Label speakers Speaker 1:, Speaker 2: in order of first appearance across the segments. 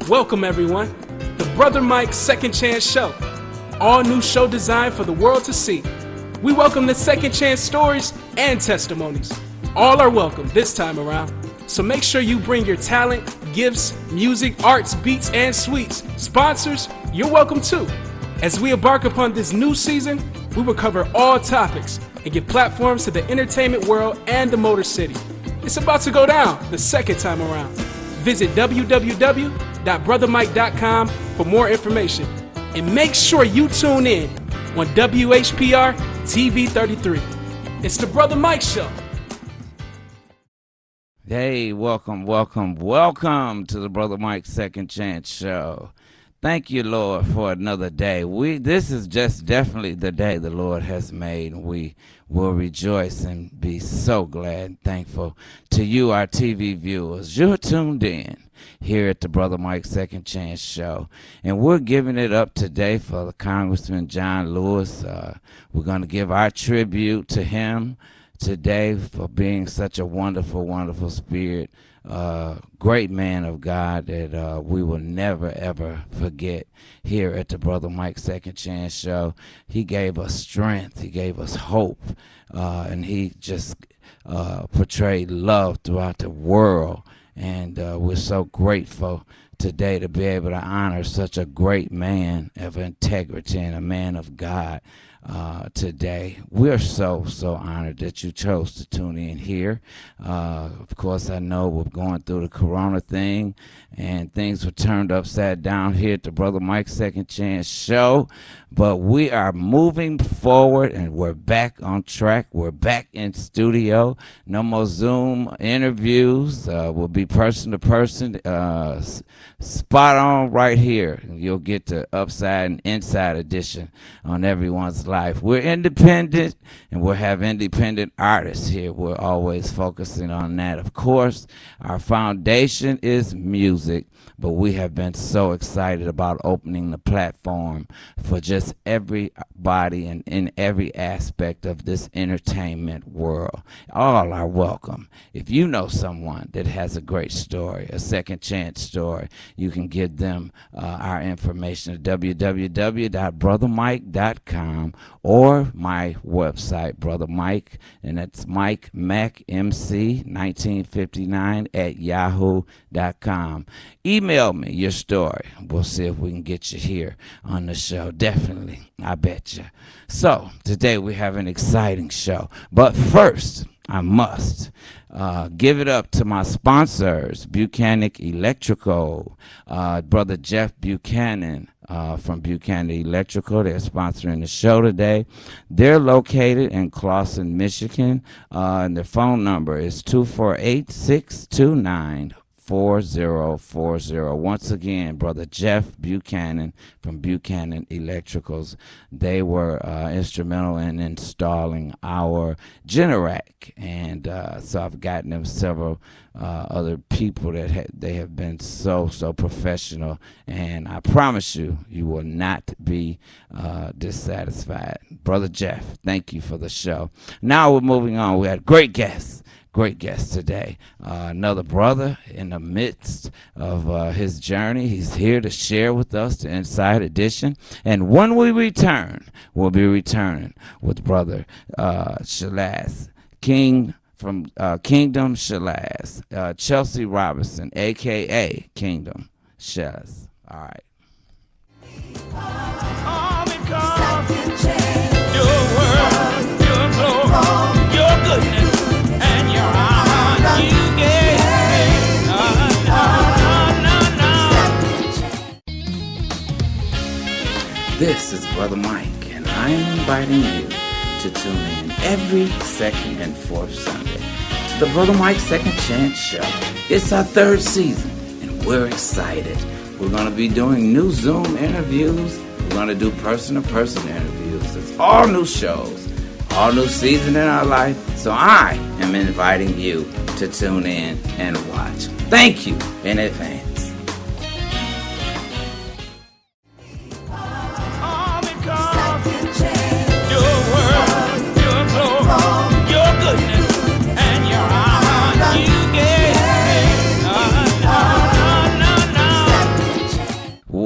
Speaker 1: Welcome everyone, the Brother Mike Second Chance Show. All new show designed for the world to see. We welcome the second chance stories and testimonies. All are welcome this time around. So make sure you bring your talent, gifts, music, arts, beats, and sweets. Sponsors, you're welcome too. As we embark upon this new season, we will cover all topics and give platforms to the entertainment world and the Motor City. It's about to go down the second time around. Visit www.brothermike.com for more information. And make sure you tune in on WHPR TV 33. It's the Brother Mike Show.
Speaker 2: Hey, welcome to the Brother Mike Second Chance Show. Thank you, Lord, for another day. This is just definitely the day the Lord has made, and we will rejoice and be so glad and thankful to you, our TV viewers. You're tuned in here at the Brother Mike Second Chance Show, and we're giving it up today for the Congressman John Lewis. We're going to give our tribute to him today for being such a wonderful, wonderful spirit. Great man of God that we will never, ever forget here at the Brother Mike Second Chance Show. He gave us strength. He gave us hope. And he just portrayed love throughout the world. And we're so grateful today to be able to honor such a great man of integrity and a man of God. Today. We're so honored that you chose to tune in here. Of course, I know we're going through the corona thing, and things were turned upside down here at the Brother Mike Second Chance Show, but we are moving forward, and we're back on track. We're back in studio. No more Zoom interviews. We'll be person to person, spot on right here. You'll get the upside and inside edition on everyone's life. We're independent, and we'll have independent artists here. We're always focusing on that. Of course, our foundation is music, but we have been so excited about opening the platform for just everybody and in every aspect of this entertainment world. All are welcome. If you know someone that has a great story, a second chance story, you can give them our information at www.brothermike.com or my website, Brother Mike, and that's Mike Mac MC 1959 at yahoo.com. Email me your story. We'll see if we can get you here on the show. Definitely, I bet you. So today we have an exciting show, but first I must give it up to my sponsors, Buchanan Electrical, Brother Jeff Buchanan from Buchanan Electrical. They're sponsoring the show today. They're located in Clawson, Michigan, and their phone number is 248-629-4040. Once again, Brother Jeff Buchanan from Buchanan Electricals. They were instrumental in installing our Generac, and so I've gotten them several other people that they have been so professional, and I promise you, you will not be dissatisfied. Brother Jeff, thank you for the show. Now we're moving on. We had great guests today. Another brother in the midst of his journey. He's here to share with us the Inside Edition. And when we return, we'll be returning with Brother Shalaz, King from Kingdom Shalaz, Chelsea Robinson, a.k.a. Kingdom Shalaz. All right. All because your word, your glory, your goodness, and your honor you gave me. This is Brother Mike, and I'm inviting you to tune in every second and fourth Sunday to the Brother Mike Second Chance Show. It's our third season, and we're excited. We're going to be doing new Zoom interviews. We're going to do person-to-person interviews. It's all new shows, all new season in our life. So I am inviting you to tune in and watch. Thank you in advance. All because your word, your glory, your goodness, and your honor you gave me.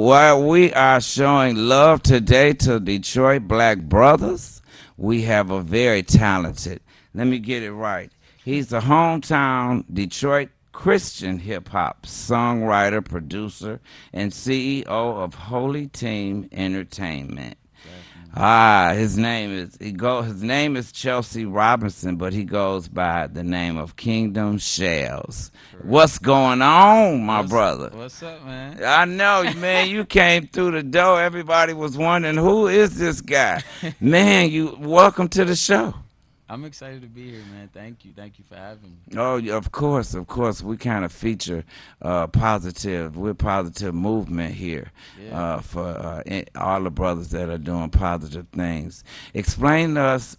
Speaker 2: While we are showing love today to Detroit Black Brothers, we have a very talented, let me get it right. He's a hometown Detroit Christian hip hop songwriter, producer, and CEO of Holy Team Entertainment. His name is Chelsea Robinson, but he goes by the name of Kingdom Shells. What's going on, my brother?
Speaker 3: What's up, man?
Speaker 2: I know, man. You came through the door. Everybody was wondering, who is this guy? Man, you welcome to the show.
Speaker 3: I'm excited to be here, man. Thank you for having me.
Speaker 2: Oh, of course. We kind of feature positive. We're positive movement here for all the brothers that are doing positive things. Explain to us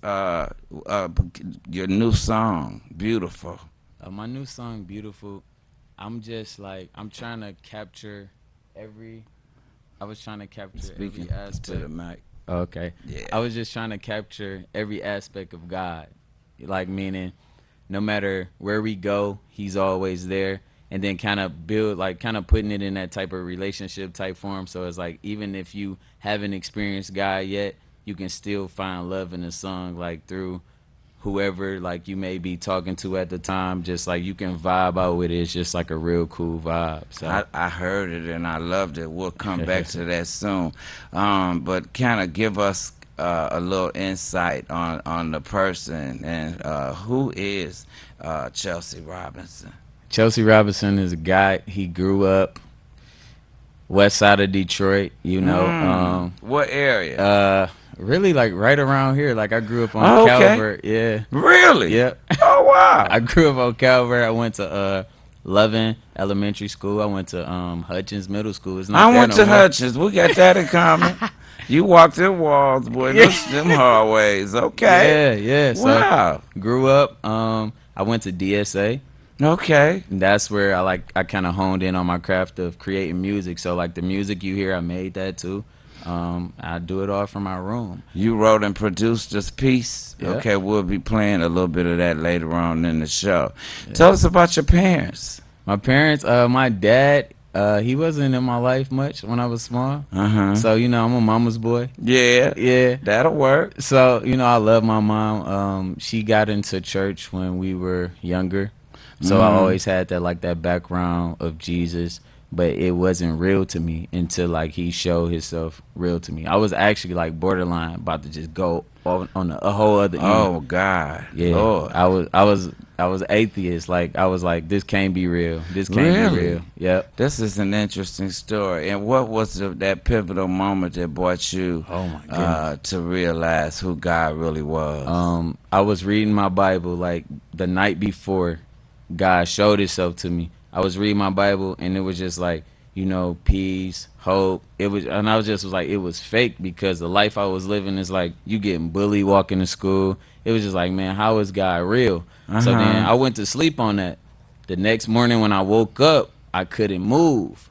Speaker 2: your new song, Beautiful.
Speaker 3: My new song, Beautiful. I'm trying to capture every. I was trying to capture
Speaker 2: Speaking
Speaker 3: every aspect.
Speaker 2: to the mic.
Speaker 3: Okay.
Speaker 2: Yeah.
Speaker 3: I was just trying to capture every aspect of God. Like, meaning, no matter where we go, he's always there. And then kind of putting it in that type of relationship type form. So it's like, even if you haven't experienced God yet, you can still find love in the song, like through whoever like you may be talking to at the time. Just like you can vibe out with it. It's just like a real cool vibe. So
Speaker 2: I heard it and I loved it. We'll come back to that soon. But kind of give us a little insight on the person and who is Chelsea Robinson.
Speaker 3: Chelsea Robinson is a guy. He grew up west side of Detroit.
Speaker 2: What area?
Speaker 3: Really, like right around here. Like I grew up on Calvert. Yeah.
Speaker 2: Really?
Speaker 3: Yeah.
Speaker 2: Oh wow.
Speaker 3: I grew up on Calvert. I went to Lovin Elementary School. I went to Hutchins Middle School. It's not
Speaker 2: I
Speaker 3: there
Speaker 2: went
Speaker 3: no
Speaker 2: to
Speaker 3: more.
Speaker 2: Hutchins. We got that in common. You walked in walls, boy. Them hallways. Okay.
Speaker 3: Yeah. So
Speaker 2: Wow.
Speaker 3: grew up. I went to DSA.
Speaker 2: Okay.
Speaker 3: And that's where I kind of honed in on my craft of creating music. So like the music you hear, I made that too. I do it all from my room.
Speaker 2: You wrote and produced this piece.
Speaker 3: Yeah.
Speaker 2: Okay, we'll be playing a little bit of that later on in the show. Yeah. Tell us about your parents.
Speaker 3: My parents, my dad, he wasn't in my life much when I was small. So, I'm a mama's boy.
Speaker 2: Yeah. That'll work.
Speaker 3: So, I love my mom. She got into church when we were younger. So I always had that background of Jesus. But it wasn't real to me until like he showed himself real to me. I was actually like borderline about to just go on a whole other end.
Speaker 2: Oh God,
Speaker 3: yeah.
Speaker 2: Lord.
Speaker 3: I was atheist. Like I was like, this can't be real. This can't be real. Yep.
Speaker 2: This is an interesting story. And what was that pivotal moment that brought you to realize who God really was?
Speaker 3: I was reading my Bible like the night before God showed himself to me. I was reading my Bible and it was just like, peace, hope. It was like, it was fake because the life I was living is like you getting bullied walking to school. It was just like, man, how is God real? So then I went to sleep on that. The next morning when I woke up, I couldn't move.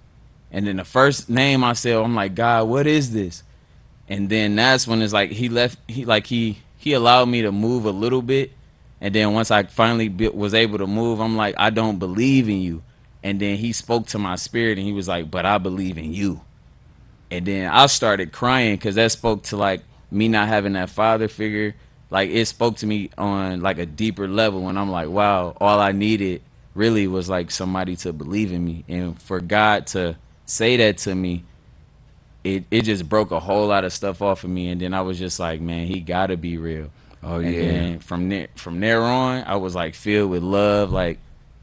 Speaker 3: And then the first name I said, I'm like, God, what is this? And then that's when it's like he allowed me to move a little bit. And then once I finally was able to move, I'm like, I don't believe in you. And then he spoke to my spirit and he was like, but I believe in you. And then I started crying because that spoke to like me not having that father figure. Like it spoke to me on like a deeper level. And I'm like, wow, all I needed really was like somebody to believe in me. And for God to say that to me, it just broke a whole lot of stuff off of me. And then I was just like, man, he gotta be real.
Speaker 2: Oh
Speaker 3: and
Speaker 2: yeah.
Speaker 3: then from there on, I was like filled with love. Like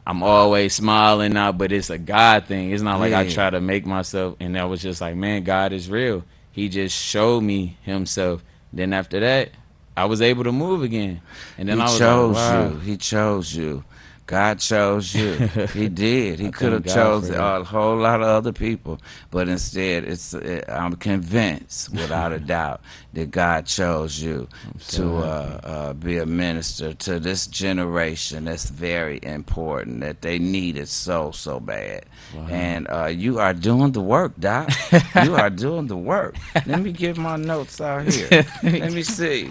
Speaker 3: I'm always smiling now, but it's a God thing. It's not like I try to make myself. And I was just like, man, God is real. He just showed me himself. Then after that, I was able to move again. And then
Speaker 2: He
Speaker 3: I was
Speaker 2: chose
Speaker 3: like, wow.
Speaker 2: you. He chose you. God chose you. He did. He could have
Speaker 3: God
Speaker 2: chosen
Speaker 3: for
Speaker 2: a whole lot of other people, but instead, I'm convinced, without a doubt, that God chose you to be a minister to this generation. That's very important. That they need it so bad. Wow. And you are doing the work, Doc. You are doing the work. Let me get my notes out here. Let me see.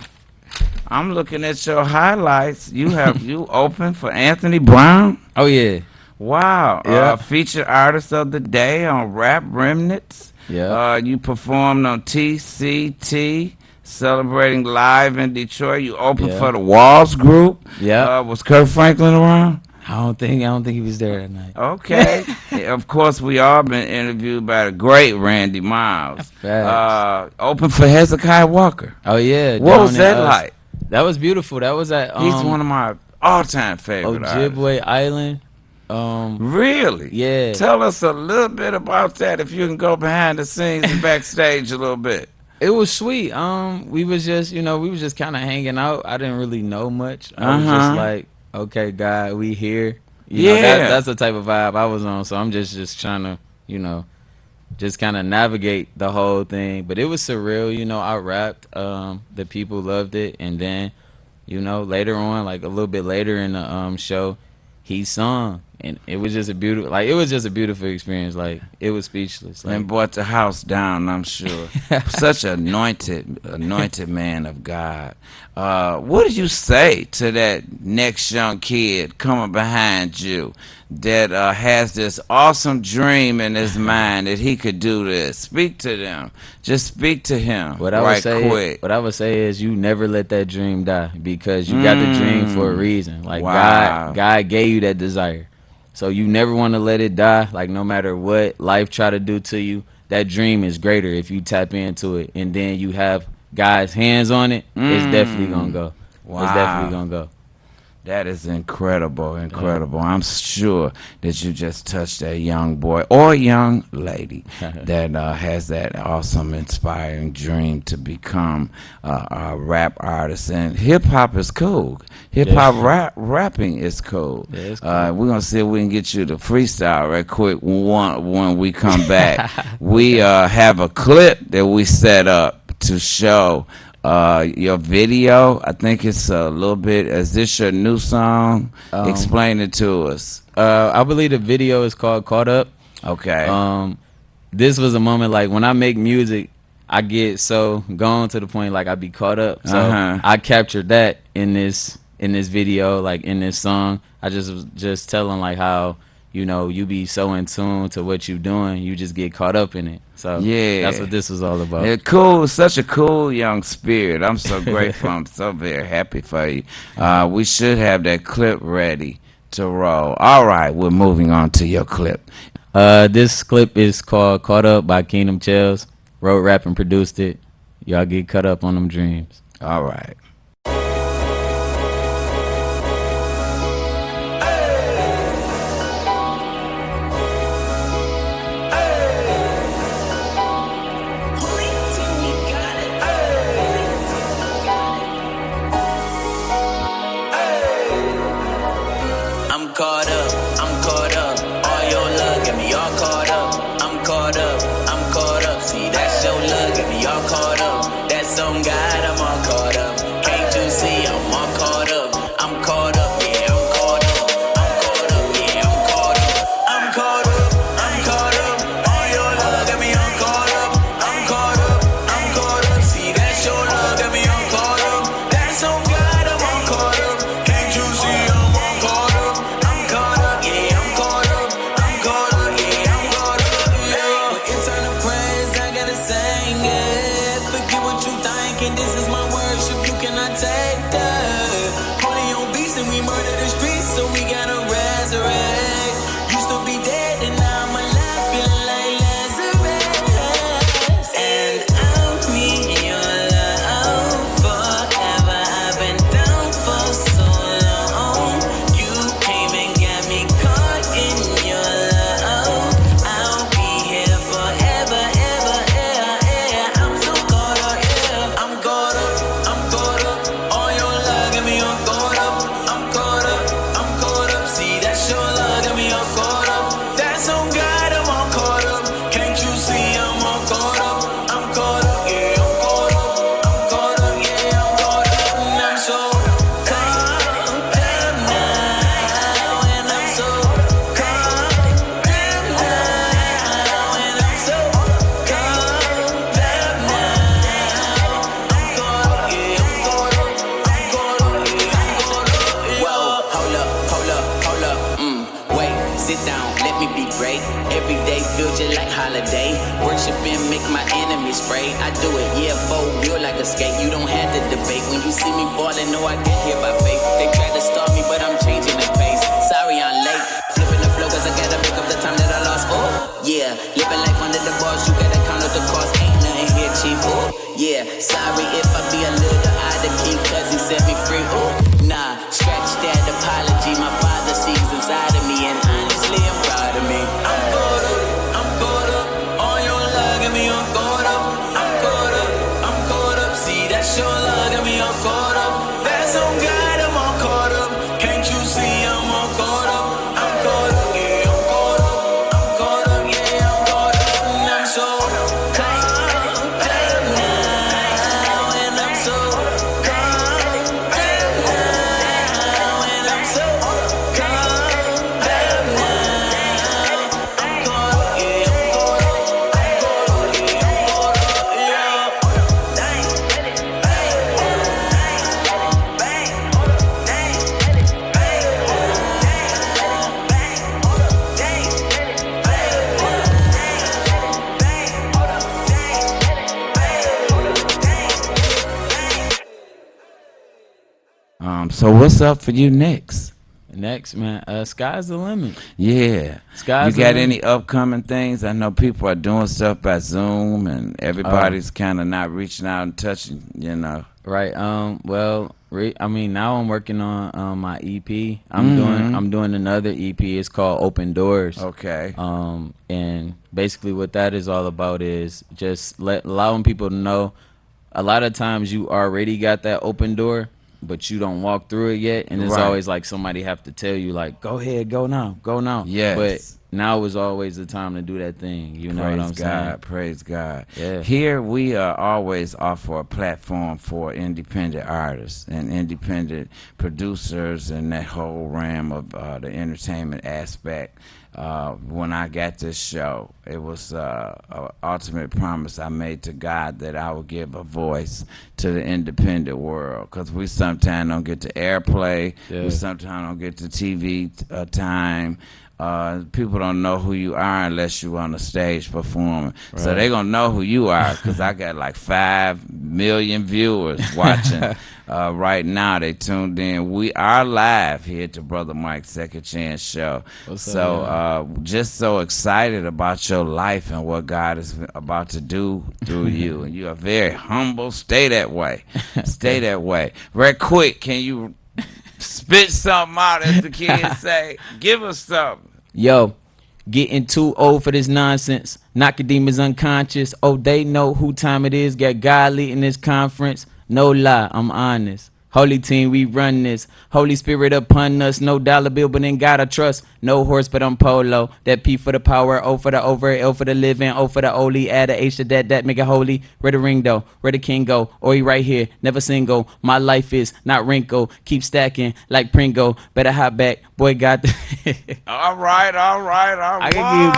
Speaker 2: I'm looking at your highlights. You open for Anthony Brown?
Speaker 3: Oh yeah.
Speaker 2: Wow.
Speaker 3: Yeah.
Speaker 2: Featured artist of the day on Rap Remnants.
Speaker 3: Yeah.
Speaker 2: You performed on TCT, celebrating live in Detroit. You opened
Speaker 3: Yeah.
Speaker 2: for the Walls Group.
Speaker 3: Yeah.
Speaker 2: Was Kurt Franklin around?
Speaker 3: I don't think he was there that night.
Speaker 2: Okay. Of course, we all been interviewed by the great Randy Miles.
Speaker 3: Facts.
Speaker 2: Open for Hezekiah Walker.
Speaker 3: Oh yeah.
Speaker 2: What was
Speaker 3: down in,
Speaker 2: that like?
Speaker 3: That was beautiful. That was at
Speaker 2: He's one of my all-time favorite artists.
Speaker 3: Ojibwe Island.
Speaker 2: Really?
Speaker 3: Yeah.
Speaker 2: Tell us a little bit about that, if you can go behind the scenes and backstage a little bit.
Speaker 3: It was sweet. We was just, kind of hanging out. I didn't really know much. I was just like, okay, God, we here. You know, that's the type of vibe I was on. So I'm just trying to, just kind of navigate the whole thing. But it was surreal. I rapped. The people loved it. And then, later on, like a little bit later in the show, he sung. And it was just a beautiful experience. Like, it was speechless. Like,
Speaker 2: And brought the house down, I'm sure. Such anointed man of God. What did you say to that next young kid coming behind you that has this awesome dream in his mind that he could do this? Speak to them. Just speak to him
Speaker 3: What I would say is you never let that dream die, because you got the dream for a reason. Like,
Speaker 2: Wow.
Speaker 3: God gave you that desire. So you never want to let it die. Like, no matter what life try to do to you, that dream is greater if you tap into it. And then you have God's hands on it, it's definitely going to go.
Speaker 2: Wow.
Speaker 3: It's definitely going to go.
Speaker 2: That is incredible. I'm sure that you just touched that young boy or young lady that has that awesome, inspiring dream to become a rap artist. And hip hop is cool. Hip hop rapping is cool.
Speaker 3: Yeah, it's cool.
Speaker 2: We're gonna see if we can get you to freestyle right quick when we come back. We have a clip that we set up to show your video. I think it's a little bit. Is this your new song? Explain it to us.
Speaker 3: I believe the video is called Caught Up.
Speaker 2: Okay.
Speaker 3: This was a moment, like, when I make music, I get so gone to the point, like, I be caught up. So I captured that in this video, like, in this song. I was just telling, like, how, you be so in tune to what you doing, you just get caught up in it. So
Speaker 2: yeah,
Speaker 3: that's what this was all about.
Speaker 2: Yeah, cool. Such a cool young spirit. I'm so grateful. I'm so very happy for you. We should have that clip ready to roll. All right, we're moving on to your clip.
Speaker 3: This clip is called Caught Up by Kingdom Chels. Wrote, rap, and produced it. Y'all get caught up on them dreams.
Speaker 2: All right.
Speaker 4: I'm caught up, all your love got me all caught up. I'm caught up, see that's your love got me all caught up. That's on God, I'm all caught up. Can't you see I'm all caught up? I'm caught up, yeah, I'm caught up. I'm caught up, yeah, I'm caught up. I'm caught up, all your love got me all caught up. I'm caught up, see that's your love got me all caught up. That's on God, I'm all caught up. Can't you see I'm all caught up? I'm caught up. Sit down, let me be great. Every day feels just like holiday. Worship and make my enemies pray. I do it, yeah, for you like a skate. You don't have to debate. When you see me ballin', know I get here by faith. They try to start me, but I'm changing the pace. Sorry I'm late. Flipping the flow cause I gotta make up the time that I lost. Oh, yeah. Living life under the bars, you gotta count up the cost. Ain't nothing here cheap. Oh, yeah. Sorry if I be a little out of key cause he set me free. Oh, nah. Scratch that apology. My father sees inside of me and honestly I'm proud of me. I'm caught up. I'm caught up. All your love, get me on caught up. I'm caught up. I'm caught up. See, that's your love, get me on caught up. That's on God, I'm all caught up. Can't you see I'm all caught up? I'm caught up, yeah, I'm caught up. I'm caught up, yeah, I'm caught up. And I'm so caught up now. And I'm so caught up now. And I'm so caught up now. I'm caught up, yeah, I'm caught up. I'm caught up, yeah, I'm caught up,
Speaker 2: So what's up for you next?
Speaker 3: Next, man, sky's the limit.
Speaker 2: Yeah.
Speaker 3: Sky's
Speaker 2: You
Speaker 3: the
Speaker 2: got
Speaker 3: limit.
Speaker 2: any upcoming things? I know people are doing stuff by Zoom and everybody's kind of not reaching out and touching, you know.
Speaker 3: Right. Well, I mean, now I'm working on my EP. I'm doing another EP. It's called Open Doors.
Speaker 2: Okay.
Speaker 3: And basically what that is all about is just allowing people to know. A lot of times you already got that open door, but you don't walk through it yet, and it's
Speaker 2: Right.
Speaker 3: always like somebody have to tell you like, go ahead, go now, go now.
Speaker 2: Yes.
Speaker 3: But now is always the time to do that thing. You know what I'm saying?
Speaker 2: Praise God.
Speaker 3: Yeah.
Speaker 2: Here we always offer a platform for independent artists and independent producers and that whole realm of the entertainment aspect. When I got this show, it was an ultimate promise I made to God that I would give a voice to the independent world, because we sometimes don't get to airplay, we sometimes don't get to TV time. People don't know who you are unless you on the stage performing. Right. So they gonna know who you are, because I got like 5 million viewers watching right now. They tuned in. We are live here at the Brother Mike's Second Chance Show. Just so excited about your life and what God is about to do through you. And you are very humble. Stay that way. Stay that way. Right quick, can you spit something out, as the kids say? Give us something.
Speaker 3: Yo, getting too old for this nonsense. Nicodemus unconscious. Oh, they know who time it is. Got God leading this conference. No lie, I'm honest. Holy team, we run this. Holy Spirit upon us. No dollar bill, but in God I trust. No horse, but I'm polo. That P for the power, O for the over, L for the living, O for the only. Add a H to that make it holy. Where the ring though? Where the king go? Or he right here, never single. My life is not wrinkle. Keep stacking like Pringle. Better hop back, boy. Got the
Speaker 2: All right.
Speaker 3: I can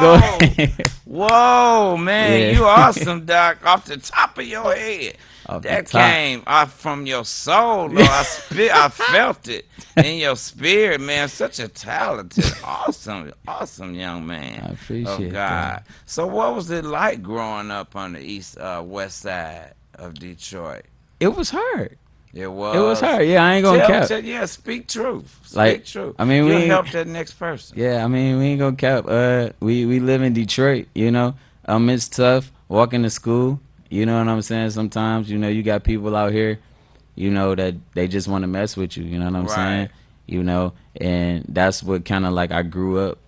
Speaker 3: keep going.
Speaker 2: Whoa, man,
Speaker 3: Yeah.
Speaker 2: you awesome, Doc. Off the top of your head.
Speaker 3: Off the
Speaker 2: That
Speaker 3: top.
Speaker 2: came off from your soul, Lord. I felt it in your spirit, man. Such a talented, awesome young man.
Speaker 3: I appreciate
Speaker 2: of God.
Speaker 3: that.
Speaker 2: So what was it like growing up on the west side of Detroit?
Speaker 3: It was hard.
Speaker 2: It was.
Speaker 3: It was hard. Yeah, I ain't gonna cap.
Speaker 2: Speak truth. Speak
Speaker 3: Like,
Speaker 2: truth.
Speaker 3: I mean,
Speaker 2: You'll
Speaker 3: we-
Speaker 2: help that next person.
Speaker 3: Yeah, I mean, we ain't gonna cap. We live in Detroit, you know. It's tough walking to school. You know what I'm saying? Sometimes, you know, you got people out here, you know, that they just want to mess with you. You know what I'm saying? You know, and that's what kind of like I grew up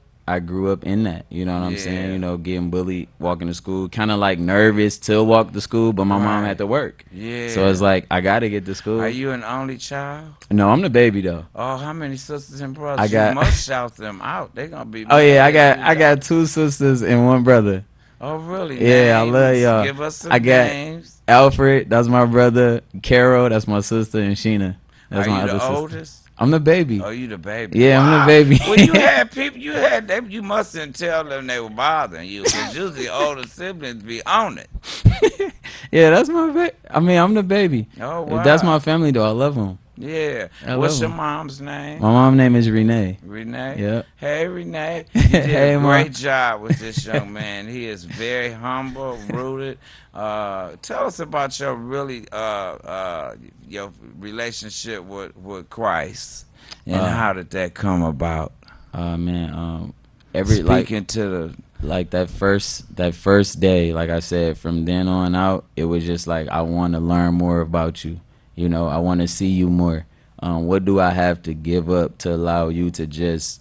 Speaker 3: in that. You know what I'm saying? You know, getting bullied, walking to school, kind of like nervous to walk to school, but my mom had to work.
Speaker 2: Yeah.
Speaker 3: So it's like I gotta get to school.
Speaker 2: Are you an only child?
Speaker 3: No, I'm the baby though.
Speaker 2: Oh, how many sisters and brothers?
Speaker 3: I got-
Speaker 2: You must shout them out. They're gonna be.
Speaker 3: Oh yeah,
Speaker 2: mad
Speaker 3: I got 2 sisters and 1 brother.
Speaker 2: Oh really?
Speaker 3: Yeah, I love
Speaker 2: Names?
Speaker 3: y'all.
Speaker 2: Give us some
Speaker 3: I got
Speaker 2: names.
Speaker 3: Alfred, that's my brother. Carol, that's my sister, and Sheena, that's
Speaker 2: Are
Speaker 3: my
Speaker 2: you
Speaker 3: other
Speaker 2: the
Speaker 3: sister.
Speaker 2: oldest?
Speaker 3: I'm the baby.
Speaker 2: Oh, you the baby.
Speaker 3: Yeah, I'm the baby.
Speaker 2: Well, you had people. You mustn't tell them they were bothering you, because usually older siblings be on it.
Speaker 3: Yeah, that's my baby. I mean, I'm the baby.
Speaker 2: Oh wow.
Speaker 3: That's my family, though. I love them.
Speaker 2: Yeah.
Speaker 3: I
Speaker 2: What's
Speaker 3: love
Speaker 2: your
Speaker 3: him.
Speaker 2: mom's name?
Speaker 3: My mom's name is Renee.
Speaker 2: Renee?
Speaker 3: Yep.
Speaker 2: Hey, Renee. You did
Speaker 3: Hey,
Speaker 2: a
Speaker 3: Ma.
Speaker 2: great job with this young man. He is very humble, rooted. Tell us about your your relationship with Christ and
Speaker 3: Uh,
Speaker 2: how did that come about?
Speaker 3: Man,
Speaker 2: Speaking to the
Speaker 3: like that first day, like I said, from then on out, it was just like I want to learn more about you. You know, I want to see you more. What do I have to give up to allow you to just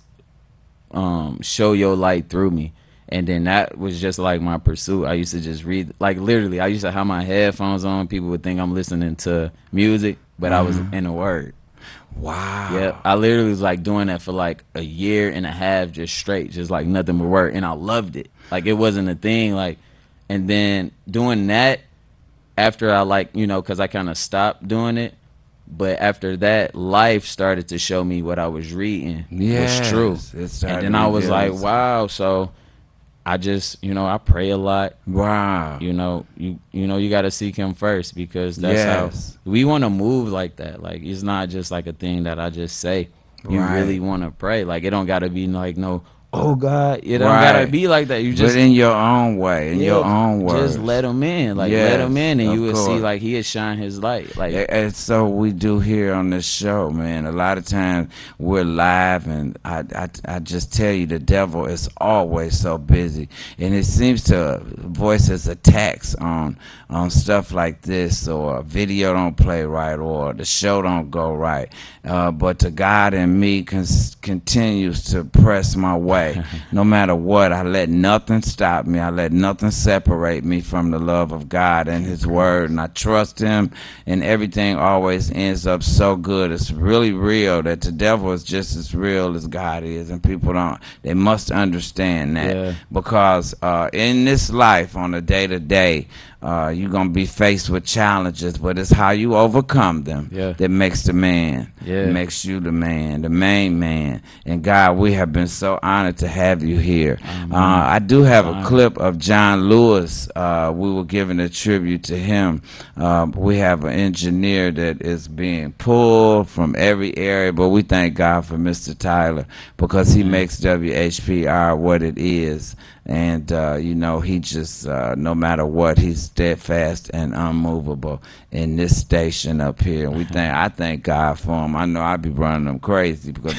Speaker 3: show your light through me? And then that was just like my pursuit. I used to just read, like literally, I used to have my headphones on. People would think I'm listening to music, but I was in the Word.
Speaker 2: wow.
Speaker 3: Yeah, I literally was like doing that for like a year and a half, just straight, just like nothing but work, and I loved it. Like it wasn't a thing. Like, and then doing that after I because I kind of stopped doing it. But after that, life started to show me what I was reading was true,
Speaker 2: Yes, it
Speaker 3: and
Speaker 2: started
Speaker 3: then I was like,
Speaker 2: revealing.
Speaker 3: wow. So I just, I pray a lot.
Speaker 2: Wow.
Speaker 3: You got to seek him first, because that's
Speaker 2: Yes.
Speaker 3: how we want to move like that. Like it's not just like a thing that I just say. You
Speaker 2: Right.
Speaker 3: really want to pray. Like it don't got to be like no, oh God, it don't got to
Speaker 2: Right.
Speaker 3: be like that. You
Speaker 2: But
Speaker 3: just
Speaker 2: in your own way, in your own words.
Speaker 3: just let him in. Like let him
Speaker 2: Yes,
Speaker 3: in, and
Speaker 2: of
Speaker 3: you will see
Speaker 2: course.
Speaker 3: like he'll shine his light. Like
Speaker 2: And so we do here on this show, man. A lot of times we're live, and I just tell you, the devil is always so busy, and it seems to voice his attacks on stuff like this, or a video don't play right, or the show don't go right. But to God and me continues to press my way, no matter what. I let nothing stop me. I let nothing separate me from the love of God and His Word, and I trust Him, and everything always ends up so good. It's really real that the devil is just as real as God is, and people they must understand that.
Speaker 3: Yeah.
Speaker 2: Because in this life, on a day-to-day, you're going to be faced with challenges, but it's how you overcome them that makes the man.
Speaker 3: Yeah.
Speaker 2: Makes you the man, the main man. And God, we have been so honored to have you here. I do have a clip of John Lewis. We were giving a tribute to him. We have an engineer that is being pulled from every area, but we thank God for Mr. Tyler, because he makes WHPR what it is. And he just no matter what, he's steadfast and unmovable in this station up here. And I thank God for him. I know I be running them crazy, because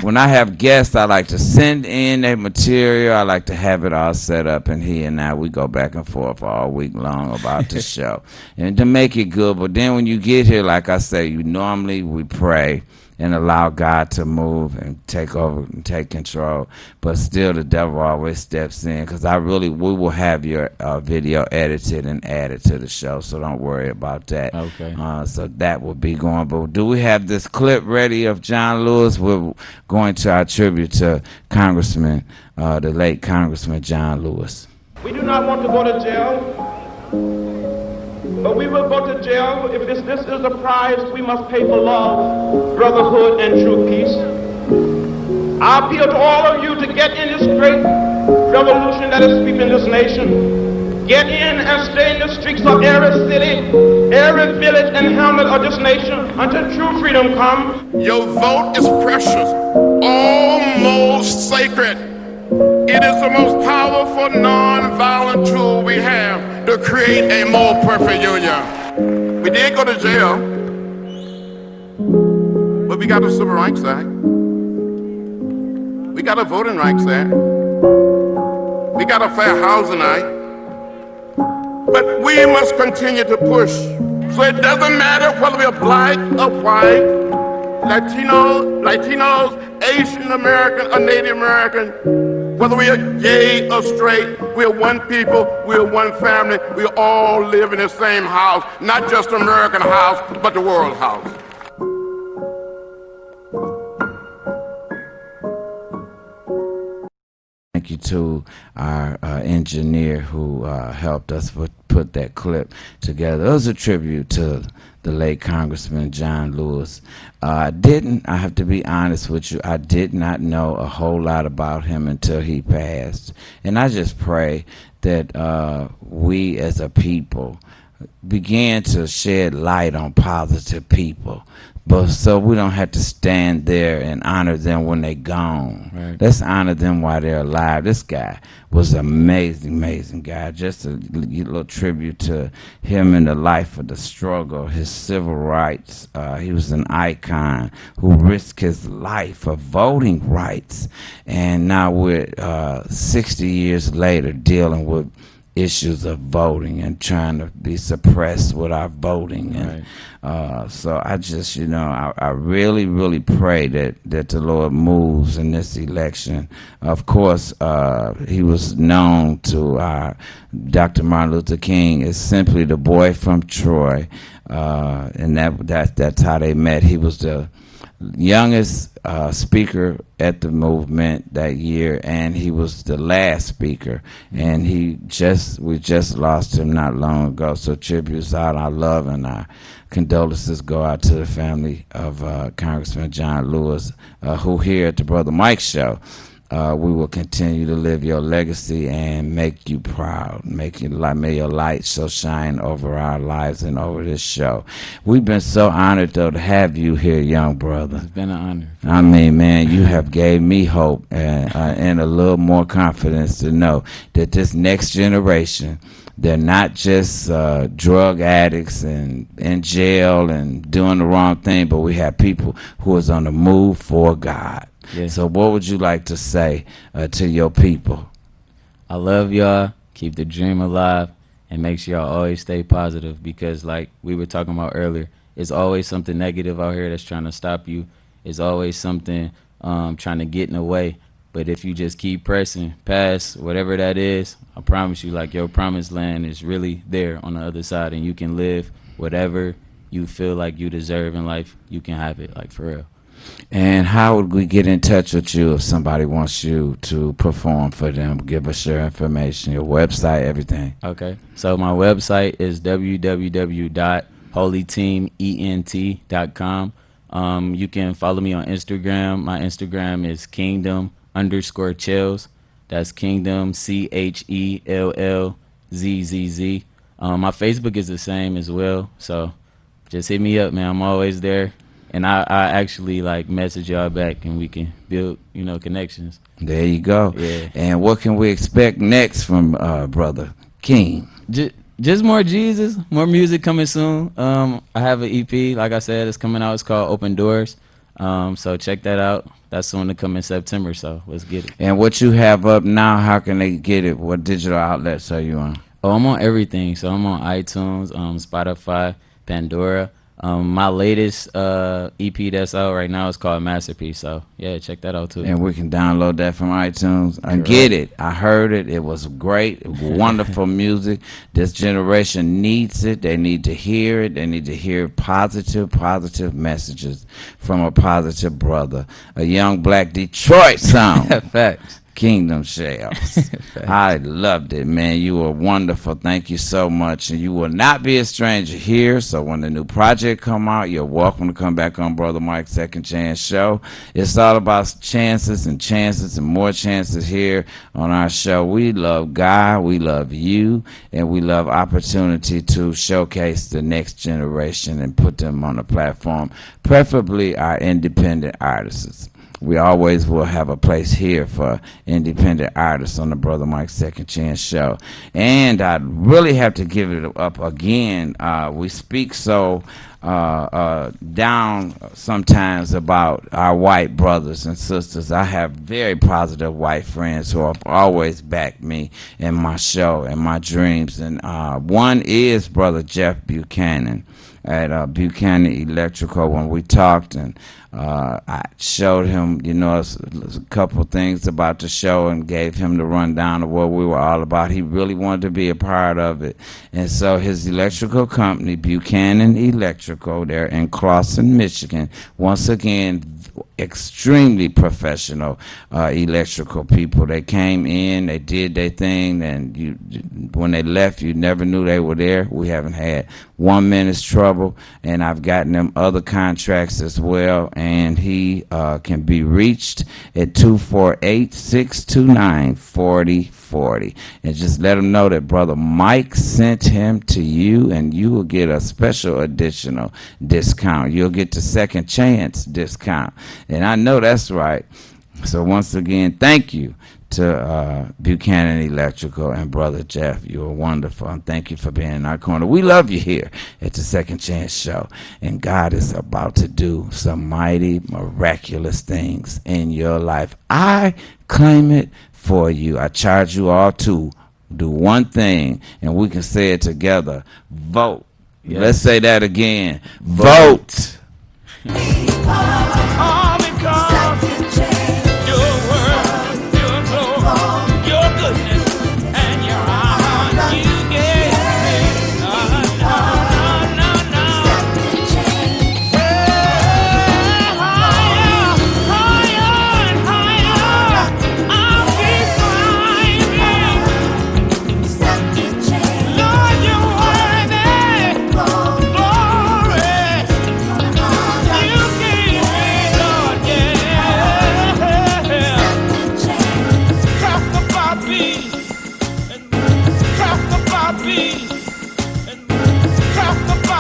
Speaker 2: when I have guests, I like to send in their material. I like to have it all set up, and he and I, we go back and forth all week long about the show, and to make it good. But then when you get here, like I say, normally we pray and allow God to move and take over and take control. But still, the devil always steps in, because we will have your video edited and added to the show, so don't worry about that.
Speaker 3: Okay.
Speaker 2: So that will be going. But do we have this clip ready of John Lewis? We're going to our tribute to Congressman, the late Congressman John Lewis.
Speaker 5: We do not want to go to jail, but we will go to jail if this is the price we must pay for love, brotherhood, and true peace. I appeal to all of you to get in this great revolution that is sweeping this nation. Get in and stay in the streets of every city, every village and hamlet of this nation until true freedom comes.
Speaker 6: Your vote is precious, almost sacred. It is the most powerful non-violent tool we have to create a more perfect union. We did go to jail, but we got a Civil Rights Act. We got a Voting Rights Act. We got a Fair Housing Act. But we must continue to push. So it doesn't matter whether we're black or white, Latinos, Asian American, or Native American, whether we are gay or straight, we're one people, we're one family, we all live in the same house, not just the American house, but the world house.
Speaker 2: Thank you to our engineer who helped us put that clip together. It was a tribute to the late Congressman John Lewis. I have to be honest with you, I did not know a whole lot about him until he passed. And I just pray that we as a people began to shed light on positive people, but so we don't have to stand there and honor them when they gone.
Speaker 3: Right.
Speaker 2: Let's honor them while they're alive. This guy was an amazing guy. Just a little tribute to him in the life of the struggle, his civil rights. He was an icon who risked his life for voting rights, and now we're 60 years later dealing with issues of voting and trying to be suppressed with our voting. And so I just, I really pray that the Lord moves in this election. Of course, he was known to Dr. Martin Luther King as simply the boy from Troy, and that's how they met. He was the youngest speaker at the movement that year, and he was the last speaker, and we just lost him not long ago. So tributes out, our love and our condolences go out to the family of Congressman John Lewis, who here at the Brother Mike Show, we will continue to live your legacy and make you proud. May your light so shine over our lives and over this show. We've been so honored, though, to have you here, young brother.
Speaker 3: It's been an honor.
Speaker 2: I mean, man, you have gave me hope and a little more confidence to know that this next generation, they're not just drug addicts and in jail and doing the wrong thing, but we have people who is on the move for God.
Speaker 3: Yeah.
Speaker 2: So what would you like to say to your people?
Speaker 3: I love y'all. Keep the dream alive, and make sure y'all always stay positive, because like we were talking about earlier, it's always something negative out here that's trying to stop you. It's always something trying to get in the way. But if you just keep pressing past whatever that is, I promise you, like, your promised land is really there on the other side, and you can live whatever you feel like you deserve in life. You can have it, like, for real.
Speaker 2: And how would we get in touch with you if somebody wants you to perform for them? Give us your information, your website, everything.
Speaker 3: Okay. So my website is www.holyteament.com. You can follow me on Instagram. My Instagram is kingdom_chills. That's kingdom, CHELLZZZ. My Facebook is the same as well. So just hit me up, man. I'm always there. And I actually like message y'all back, and we can build, connections.
Speaker 2: There you go.
Speaker 3: Yeah.
Speaker 2: And what can we expect next from Brother King?
Speaker 3: Just more Jesus, more music coming soon. I have an EP, like I said, it's coming out. It's called Open Doors. So check that out. That's soon to come in September. So let's get it.
Speaker 2: And what you have up now, how can they get it? What digital outlets are you on?
Speaker 3: Oh, I'm on everything. So I'm on iTunes, Spotify, Pandora. My latest EP that's out right now is called Masterpiece. So yeah, check that out too.
Speaker 2: And we can download that from iTunes and get it. I heard it. It was great. Wonderful music. This generation needs it. They need to hear it. They need to hear positive messages from a positive brother. A young black Detroit sound.
Speaker 3: Facts.
Speaker 2: Kingdom Shells. I loved it, man. You were wonderful. Thank you so much. And you will not be a stranger here. So when the new project come out, you're welcome to come back on Brother Mike's Second Chance Show. It's all about chances and more chances here on our show. We love God, we love you, and we love opportunity to showcase the next generation and put them on the platform, preferably our independent artists. We always will have a place here for independent artists on the Brother Mike's Second Chance Show. And I really have to give it up again. We speak so down sometimes about our white brothers and sisters. I have very positive white friends who have always backed me in my show and my dreams. And one is Brother Jeff Buchanan at Buchanan Electrical. When we talked, and I showed him, a couple of things about the show and gave him the rundown of what we were all about. He really wanted to be a part of it. And so his electrical company, Buchanan Electrical, they're in Clawson, Michigan. Once again, extremely professional electrical people. They came in, they did their thing, and when they left, you never knew they were there. We haven't had 1 minute's trouble, and I've gotten them other contracts as well, and he can be reached at 248-629-4040. And just let him know that Brother Mike sent him to you, and you will get a special additional discount. You'll get the second chance discount. And I know that's right. So once again, thank you to Buchanan Electrical and Brother Jeff. You are wonderful. And thank you for being in our corner. We love you here at the Second Chance Show. And God is about to do some mighty, miraculous things in your life. I claim it for you. I charge you all to do one thing, and we can say it together. Vote. Yes. Let's say that again. Vote.